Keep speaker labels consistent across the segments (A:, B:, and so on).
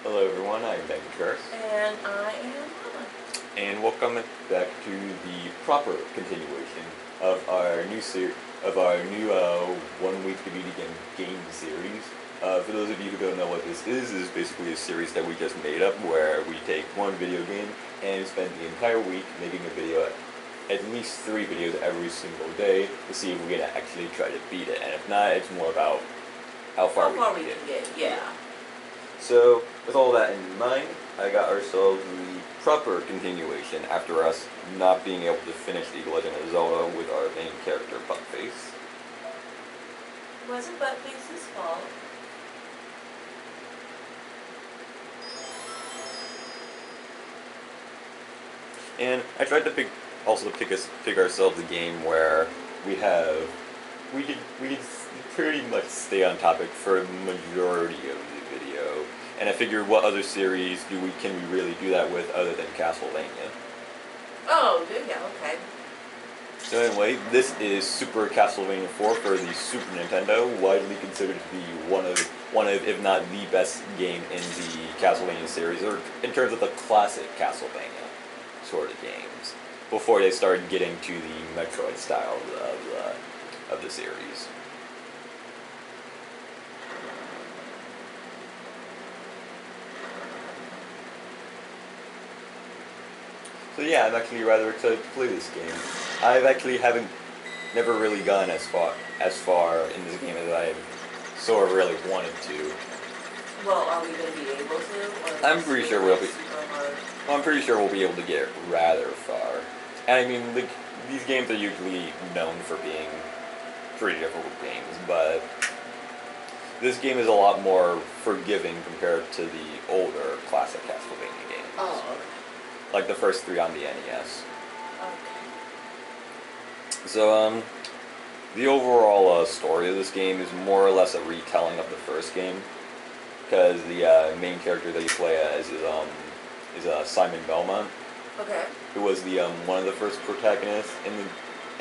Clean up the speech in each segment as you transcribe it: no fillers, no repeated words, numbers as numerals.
A: Hello everyone, I'm Curse.
B: And I am Mama.
A: And welcome back to the proper continuation of our new One Week to Beat Again game series. For those of you who don't know what this is basically a series that we just made up where we take one video game and spend the entire week making a video, at least 3 videos every single day, to see if we can actually try to beat it. And if not, it's more about how far we can get.
B: Yeah.
A: So, with all that in mind, I got ourselves the proper continuation after us not being able to finish The Legend of Zelda with our main character, Buttface.
B: It wasn't Buttface's fault.
A: And I tried to pick ourselves a game where we could pretty much stay on topic for the majority of the video. And I figured, what other series can we really do that with other than Castlevania?
B: Oh, yeah, okay.
A: So anyway, this is Super Castlevania 4 for the Super Nintendo, widely considered to be one of, if not the best game in the Castlevania series, or in terms of the classic Castlevania sort of games, before they started getting to the Metroid style of the series. So yeah, I'm actually rather excited to play this game. I've actually never really gone as far in this game as I've sort of really wanted to.
B: Well, are we going to be able to?
A: I'm pretty sure we'll be. I'm pretty sure we'll be able to get rather far. And I mean, these games are usually known for being pretty difficult games, but this game is a lot more forgiving compared to the older classic Castlevania games.
B: Oh, okay.
A: Like the first 3 on the NES.
B: Okay.
A: So, the overall story of this game is more or less a retelling of the first game, because the main character that you play as is Simon Belmont.
B: Okay.
A: Who was the one of the first protagonists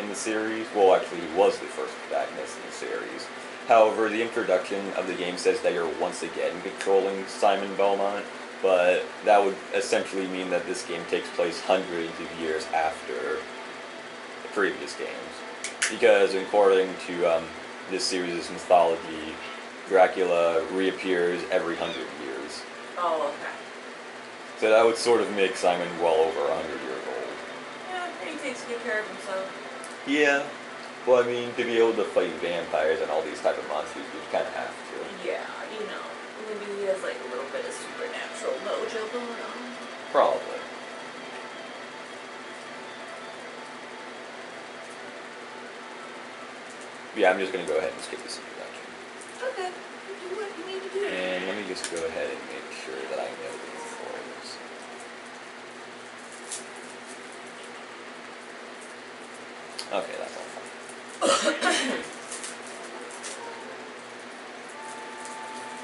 A: in the series. Well, actually, he was the first protagonist in the series. However, the introduction of the game says that you're once again controlling Simon Belmont, but that would essentially mean that this game takes place hundreds of years after the previous games. Because according to this series' mythology, Dracula reappears every 100 years.
B: Oh, okay.
A: So that would sort of make Simon well over 100 years old.
B: Yeah, he takes good care of himself.
A: Yeah. Well, I mean, to be able to fight vampires and all these type of monsters, you kind of have to.
B: Yeah, you know, maybe he has like a little bit of supernatural mojo going on.
A: Probably. Yeah, I'm just going to go ahead and skip this introduction.
B: Okay, do what you need to do.
A: And let me just go ahead and make sure that I know these floors. Okay, that's all fine.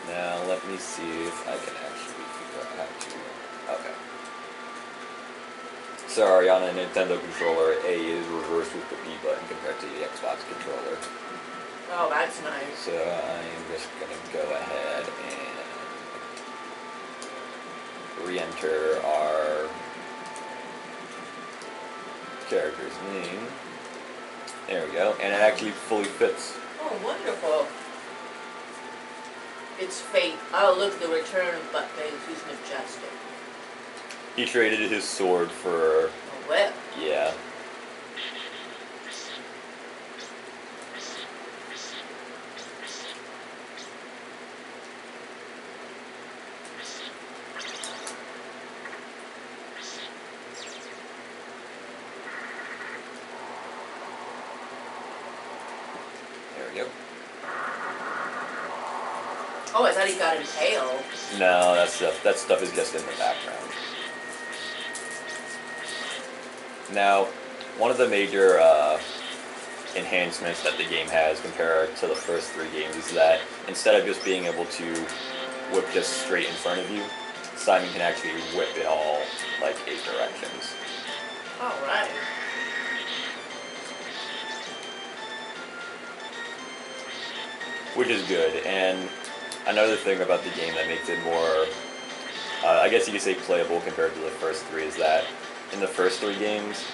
A: Now, let me see if I can actually figure out how to... Okay. Sorry, on a Nintendo controller, A is reversed with the B button compared to the Xbox controller.
B: Oh, that's nice.
A: So I'm just going to go ahead and re-enter our character's name. There we go, and it actually fully fits.
B: Oh, wonderful. It's fate. Oh, look, the return of Buttface. He's majestic.
A: He traded his sword for...
B: A whip.
A: Yeah. There we go.
B: Oh, I thought he got impaled.
A: No, that stuff is just in the background. Now, one of the major enhancements that the game has compared to the first 3 games is that instead of just being able to whip just straight in front of you, Simon can actually whip in all, like, 8 directions.
B: Alright.
A: Which is good, and another thing about the game that makes it more I guess you could say playable compared to the first three is that in the first three games,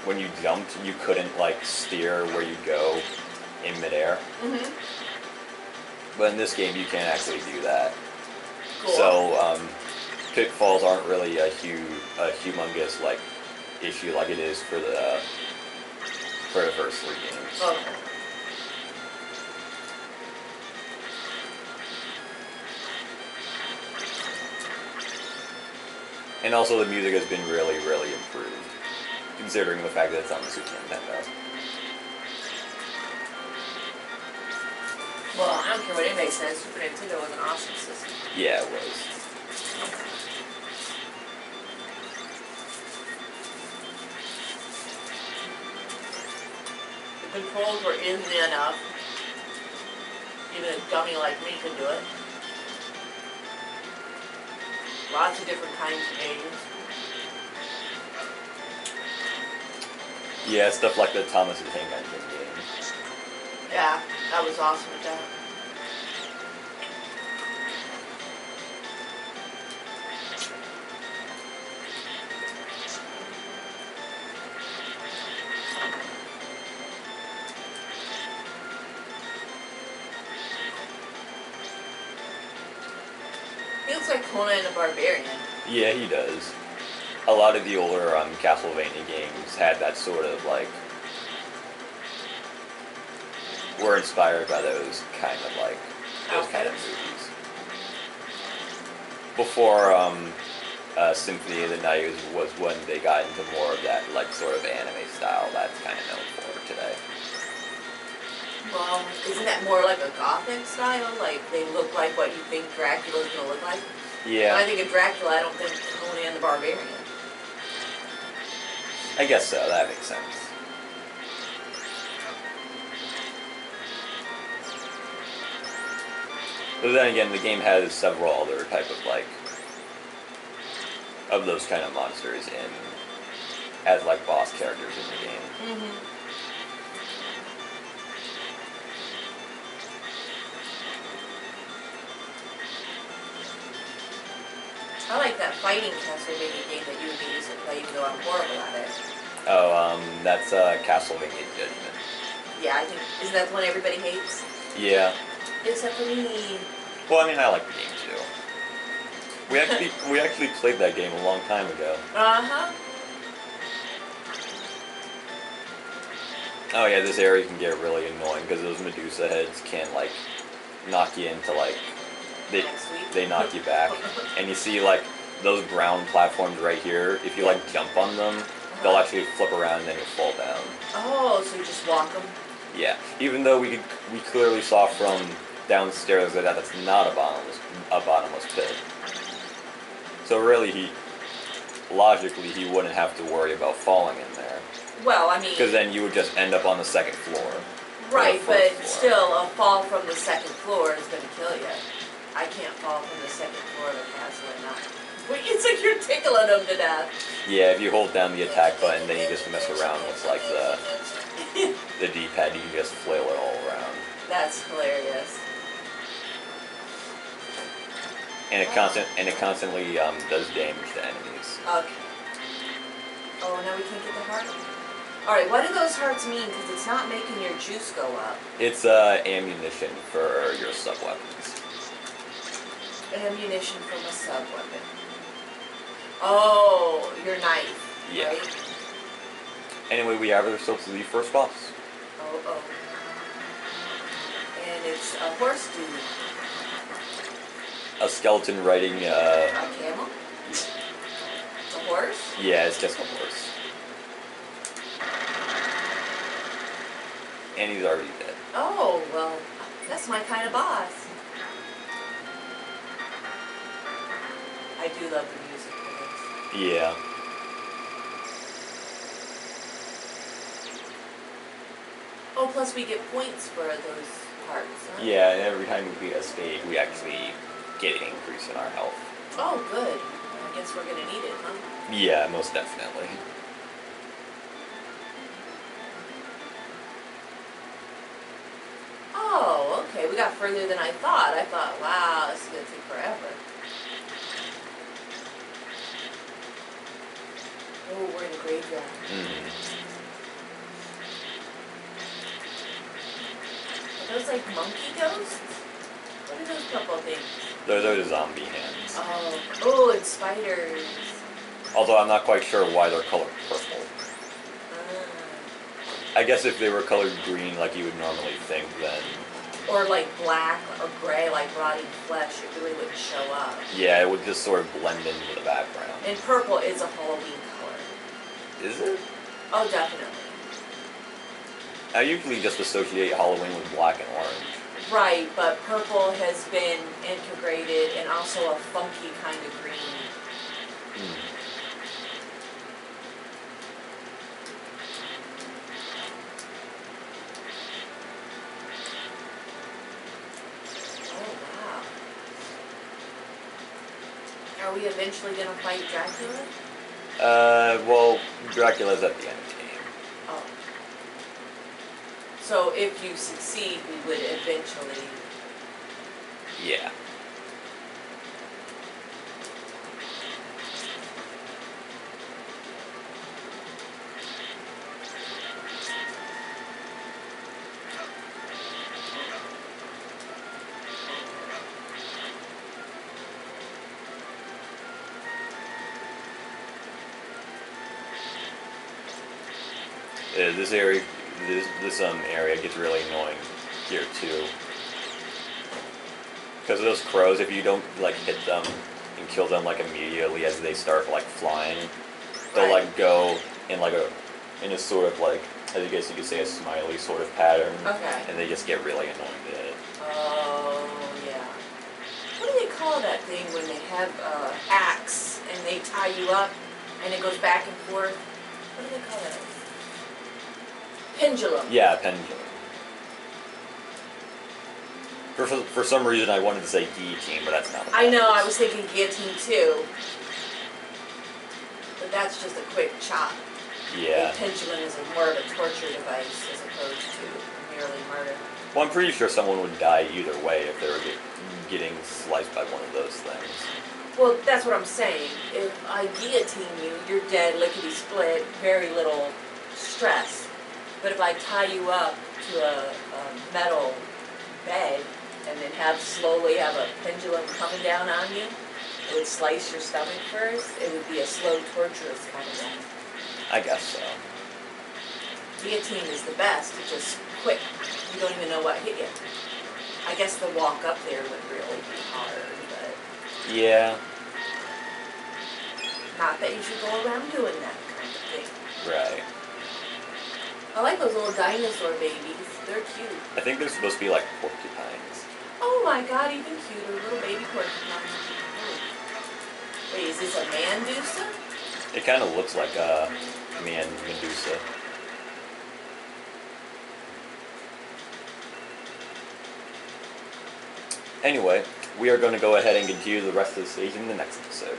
A: when you jumped, you couldn't like steer where you go in midair.
B: Mm-hmm.
A: But in this game, you can actually do that.
B: Cool.
A: So pitfalls aren't really a humongous like issue like it is for the first three games.
B: Okay.
A: And also the music has been really, really improved, considering the fact that it's on the Super Nintendo.
B: Well, I don't care what anybody says, Super Nintendo was an awesome system.
A: Yeah, it was.
B: The controls were easy enough. Even a dummy like me could do it. Lots of different kinds of games.
A: Yeah, stuff like the Thomas the Tank Engine game.
B: Yeah, that was awesome with that. He looks like Conan the Barbarian.
A: Yeah, he does. A lot of the older Castlevania games had that sort of like were inspired by those kind of movies. Before Symphony of the Night was when they got into more of that like sort of anime style that's kind of known for today.
B: Well, isn't that more like a gothic style? Like they look like what you think Dracula's gonna look like?
A: Yeah.
B: When I think of Dracula, I don't think Conan the Barbarian.
A: I guess so, that makes sense. But then again, the game has several other type of like of those kind of monsters in as like boss characters in the game.
B: Mm-hmm. I like that fighting Castlevania game that you and me used to play, even though I'm horrible at it.
A: Oh, that's Castlevania Judgment.
B: Yeah, I think, isn't that the one everybody hates?
A: Yeah.
B: Except for me.
A: Well, I mean, I like the game too. We actually played that game a long time ago.
B: Uh-huh.
A: Oh yeah, this area can get really annoying because those Medusa heads can like knock you into like they knock you back, and you see like those brown platforms right here. If you like jump on them, they'll actually flip around and then you fall down.
B: Oh, so you just walk them?
A: Yeah, even though we clearly saw from downstairs that that's not a bottomless pit. So really, logically, he wouldn't have to worry about falling in there.
B: Well, I mean...
A: Because then you would just end up on the second floor.
B: Right, but still, a fall from the second floor is going to kill you. I can't fall from the second floor of a castle and not... It's like you're tickling them to death.
A: Yeah, if you hold down the attack button, then you just mess around with like the D-pad, you can just flail it all around.
B: That's hilarious.
A: And it constantly does damage to enemies.
B: Okay. Oh, now we can't get the heart? Alright, what do those hearts mean? Because it's not making your juice go up.
A: It's ammunition for your sub-weapons.
B: Ammunition from a sub-weapon. Oh, your knife.
A: Yeah.
B: Right?
A: Anyway, we have ourselves to the first boss.
B: Oh. And it's a horse dude.
A: A skeleton riding
B: A camel? A horse?
A: Yeah, it's just a horse. And he's already dead.
B: Oh, well, that's my kind of boss. I do love the music for this.
A: Yeah.
B: Oh, plus we get points for those parts, huh?
A: Yeah, and every time we beat a stage, we actually get an increase in our health.
B: Oh, good. I guess we're gonna need it, huh?
A: Yeah, most definitely.
B: Oh, okay. We got further than I thought. I thought, wow, this is gonna take forever. graveyard. Are those like monkey ghosts? What are those purple things?
A: Those are the zombie hands.
B: Oh, it's spiders.
A: Although I'm not quite sure why they're colored purple. I guess if they were colored green like you would normally think, then...
B: Or like black or gray, like rotting flesh, it really wouldn't show up.
A: Yeah, it would just sort of blend into the background.
B: And purple is a Halloween color.
A: Is it?
B: Oh, definitely.
A: I usually just associate Halloween with black and orange.
B: Right, but purple has been integrated and also a funky kind of green. Oh, wow. Are we eventually going to fight Dracula?
A: Well, Dracula's at the end game.
B: Oh. So if you succeed, we would eventually...
A: Yeah. This area, this area gets really annoying here too. Because of those crows, if you don't like hit them and kill them like immediately as they start like flying, they'll like go in like in a sort of like, I guess you could say a smiley sort of pattern.
B: Okay.
A: And they just get really annoying to hit.
B: Oh, yeah. What do they call that thing when they have axe and they tie you up and it goes back and forth? What do they call that? Pendulum.
A: Yeah, pendulum. For some reason I wanted to say guillotine, but that's not what
B: I know,
A: that
B: I
A: is.
B: was thinking guillotine too. But that's just a quick chop.
A: Yeah.
B: A pendulum is more of a torture device as opposed to merely murder.
A: Well, I'm pretty sure someone would die either way if they were getting sliced by one of those things.
B: Well, that's what I'm saying. If I guillotine you, you're dead, lickety-split, very little stress. But if I tie you up to a metal bed and then slowly have a pendulum coming down on you, it would slice your stomach first. It would be a slow, torturous kind of death.
A: I guess so.
B: Guillotine is the best. It's just quick. You don't even know what hit you. I guess the walk up there would really be hard, but...
A: Yeah.
B: Not that you should go around doing that kind of thing.
A: Right.
B: I like those little dinosaur babies. They're cute.
A: I think they're supposed to be like porcupines.
B: Oh my god, even cuter. Little baby porcupines. Wait, is this a Mandusa?
A: It kind of looks like a Medusa. Anyway, we are going to go ahead and continue the rest of the stage in the next episode.